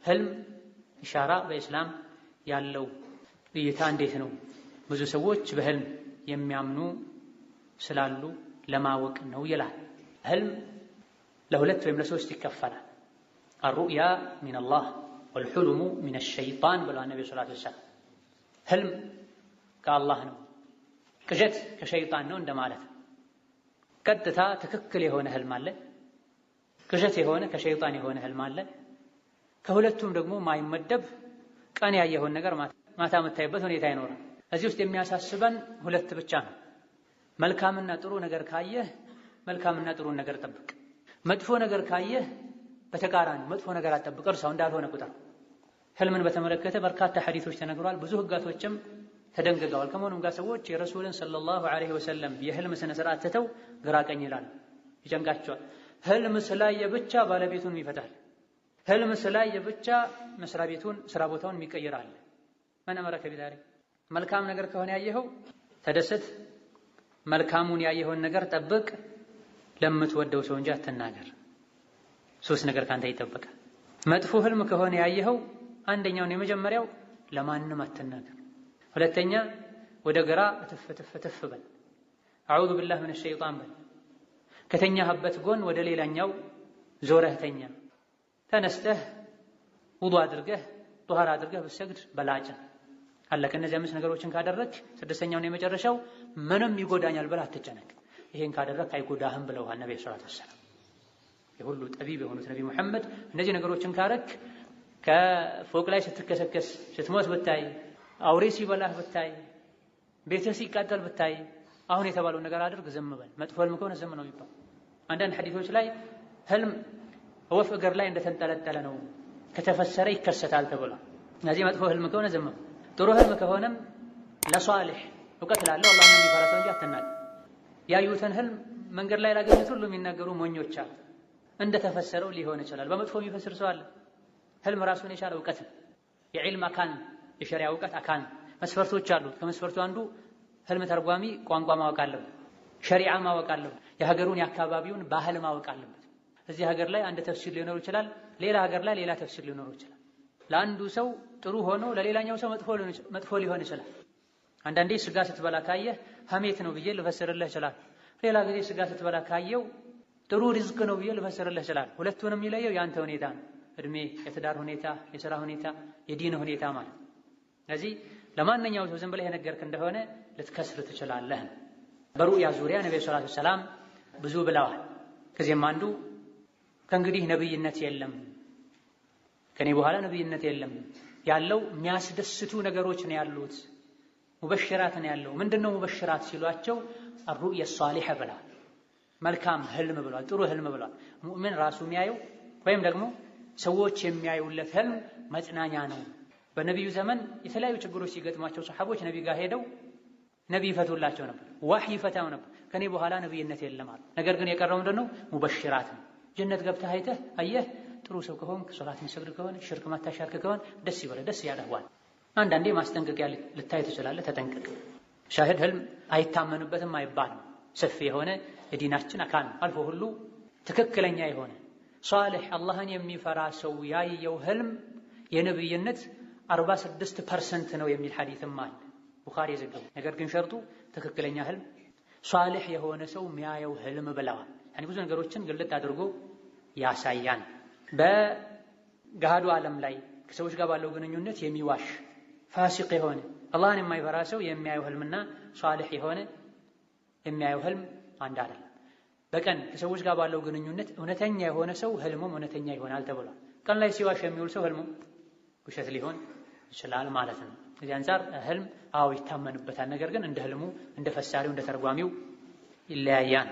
ህልም ኢሻራ በእስላም ያለው እይታ እንዴት ነው? ብዙ ሰዎች በህልም የሚያምኑ ስላሉ ለማወቅ ነው ይላል። ህልም ለሁለት ወይም ለሶስት ይከፈላል። አሩእያ ሚነላህ ወልሑልሙ ሚነሸይጣን ብለዋል ነብዩ ሰለላሁ ዐለይሂ ወሰለም። ህልም ከአላህ ነው፣ ቅዠት ከሸይጣን ነው እንደማለት ነው። ቀጥታ ትክክል የሆነ ህልም አለ፣ ቅዠት የሆነ ከሸይጣን የሆነ ህልም አለ። ከሁለቱም ደግሞ ማይመደብ ቀን ያየኸውን ነገር ማታ የምታይበት ሁኔታ አይኖርም። እዚህ ውስጥ የሚያሳስበን ሁለት ብቻ ነው። መልካምና ጥሩ ነገር ካየህ መልካምና ጥሩን ነገር ጠብቅ። መጥፎ ነገር ካየህ በተቃራኒ መጥፎ ነገር አትጠብቅ፣ እርሳው እንዳልሆነ ቁጠር። ህልምን በተመለከተ በርካታ ሐዲሶች ተነግረዋል፣ ብዙ ህጋቶችም ተደንግገዋል። ከመሆኑም ጋር ሰዎች የረሱልን ሰለላሁ ዐለይሂ ወሰለም የህልም ስነ ስርዓት ትተው ግራ ቀኝ ይላሉ፣ ይጨንቃቸዋል። ህልም ስላየ ብቻ ባለቤቱን ይፈታል። ህልም ስላየ ብቻ መስሪያ ቤቱን ስራ ቦታውን ይቀይራል። ማን አመረከ ቢዛሊክ? መልካም ነገር ከሆነ ያየኸው ተደሰት፣ መልካሙን ያየኸውን ነገር ጠብቅ፣ ለምትወደው ሰው እንጂ አትናገር። ሶስት ነገር ካንተ ይጠበቃል። መጥፎ ህልም ከሆነ ያየኸው አንደኛውን የመጀመሪያው ለማንም አትናገር። ሁለተኛ ወደ ግራ እትፍ በል፣ አዑዙ ቢላህ ሚነ ሸይጣን በል። ከተኛህበት ጎን ወደ ሌላኛው ዞረህ ተኛ። ተነስተህ ውዱእ አድርገህ ጧሃራ አድርገህ ብትሰግድ በላጭ አለከ። እነዚህ አምስት ነገሮችን ካደረክ ስድስተኛውን የመጨረሻው ምንም ይጎዳኛል ብለህ አትጨነቅ። ይሄን ካደረክ አይጎዳህም ብለዋል ነብዩ ሰለላሁ ዐለይሂ ወሰለም። የሁሉ ጠቢብ የሆኑት ነብዩ መሐመድ እነዚህ ነገሮችን ካረክ ከፎቅ ላይ ስትከሰከስ ስትሞት ብታይ፣ አውሬ ሲበላህ ብታይ፣ ቤትህ ሲቃጠል ብታይ፣ አሁን የተባለው ነገር አድርግ፣ ዝም በል። መጥፎ ህልም ከሆነ ዝም ነው የሚባል። አንዳንድ ሐዲሶች ላይ ህልም ወፍ እግር ላይ እንደተንጠለጠለ ነው ከተፈሰረ ይከሰታል ተብሏል። እነዚህ መጥፎ ህልም ከሆነ ዝም በል። ጥሩ ህልም ከሆነም ለሷሊህ እውቀት ላለው አላህን የሚፈራ ሰው እንጂ አትናገር። ያዩትን ህልም መንገድ ላይ ላገኙት ሁሉ የሚናገሩ ሞኞች አሉ። እንደተፈሰረው ሊሆን ይችላል። በመጥፎ የሚፈስር ሰው አለ። ህልም ራሱን የቻለ እውቀት ነው። የዒልም አካል፣ የሸሪዓ እውቀት አካል መስፈርቶች አሉት። ከመስፈርቱ አንዱ ህልም ተርጓሚ ቋንቋ ማወቅ አለበት፣ ሸሪዓ ማወቅ አለበት፣ የሀገሩን የአካባቢውን ባህል ማወቅ አለበት። እዚህ ሀገር ላይ አንድ ተፍሲር ሊኖር ይችላል፣ ሌላ ሀገር ላይ ሌላ ተፍሲር ሊኖር ይችላል። ለአንዱ ሰው ጥሩ ሆኖ ለሌላኛው ሰው መጥፎ ሊሆን ይችላል። አንዳንዴ ስጋ ስትበላ ካየህ ሐሜት ነው ብዬ ልፈስርልህ ይችላል። ሌላ ጊዜ ስጋ ስትበላ ካየው ጥሩ ሪዝቅ ነው ብዬ ልፈስርልህ ይችላል። ሁለቱንም የሚለየው የአንተ ሁኔታ ነው። እድሜ፣ የትዳር ሁኔታ፣ የሥራ ሁኔታ፣ የዲን ሁኔታ ማለት። ስለዚህ ለማንኛውም ሰው ዝም ብለህ የነገርክ እንደሆነ ልትከስር ትችላለህ። በሩእያ ዙሪያ ነብዩ ሰለላሁ ዐለይሂ ወሰለም ብዙ ብለዋል። ከዚህም አንዱ ከእንግዲህ ነብይነት የለም፣ ከኔ በኋላ ነብይነት የለም፣ ያለው የሚያስደስቱ ነገሮች ነው ያሉት፣ ሙበሽራት ነው ያለው። ምንድነው ሙበሽራት ሲሏቸው አሩእያ ሷሊህ ብለዋል። መልካም ህልም ብለዋል፣ ጥሩ ህልም ብለዋል። ሙእሚን ራሱ የሚያየው ወይም ደግሞ ሰዎች የሚያዩለት ህልም መጽናኛ ነው። በነቢዩ ዘመን የተለያዩ ችግሮች ሲገጥሟቸው ሰሐቦች ነቢ ጋር ሄደው ነቢ ይፈቱላቸው ነበር፣ ዋህይ ይፈታው ነበር። ከኔ በኋላ ነብይነት የለም አሉ። ነገር ግን የቀረው ምንድነው? ሙበሽራት ነው። ጀነት ገብተህ አይተህ አየህ፣ ጥሩ ሰው ከሆንክ ሶላት የሚሰግድ ከሆነ ሽርክ ማታሻርክ ከሆነ ደስ ይበለ፣ ደስ ያለህዋል። አንዳንዴ ማስጠንቀቂያ ልታይ ትችላለህ፣ ተጠንቀቅ። ሻሂድ ህልም አይታመንበትም አይባልም። ሰፊ የሆነ የዲናችን አካል አልፎ ሁሉ ትክክለኛ የሆነ ሷሊህ አላህን የሚፈራ ሰው ያየው ህልም የነብይነት 46% ነው የሚል ሐዲስም አለ፣ ቡኻሪ የዘገበው። ነገር ግን ሸርጡ ትክክለኛ ህልም ሷሊህ የሆነ ሰው የሚያየው ህልም ብለዋል። ያኒ ብዙ ነገሮችን ግልጥ አድርጎ ያሳያል። በገሃዱ ዓለም ላይ ከሰዎች ጋር ባለው ግንኙነት የሚዋሽ ፋሲቅ የሆነ አላህን የማይፈራ ሰው የሚያየው ህልምና ሷሊህ የሆነ የሚያየው ህልም አንድ አይደለም። በቀን ከሰዎች ጋር ባለው ግንኙነት እውነተኛ የሆነ ሰው ህልሙም እውነተኛ ይሆናል ተብሏል። ቀን ላይ ሲዋሽ የሚውል ሰው ህልሙ ውሸት ሊሆን ይችላል ማለት ነው። ከዚህ አንፃር ህልም አዎ ይታመንበታል። ነገር ግን እንደ ህልሙ፣ እንደ ፈሳሪው፣ እንደ ተርጓሚው ይለያያል።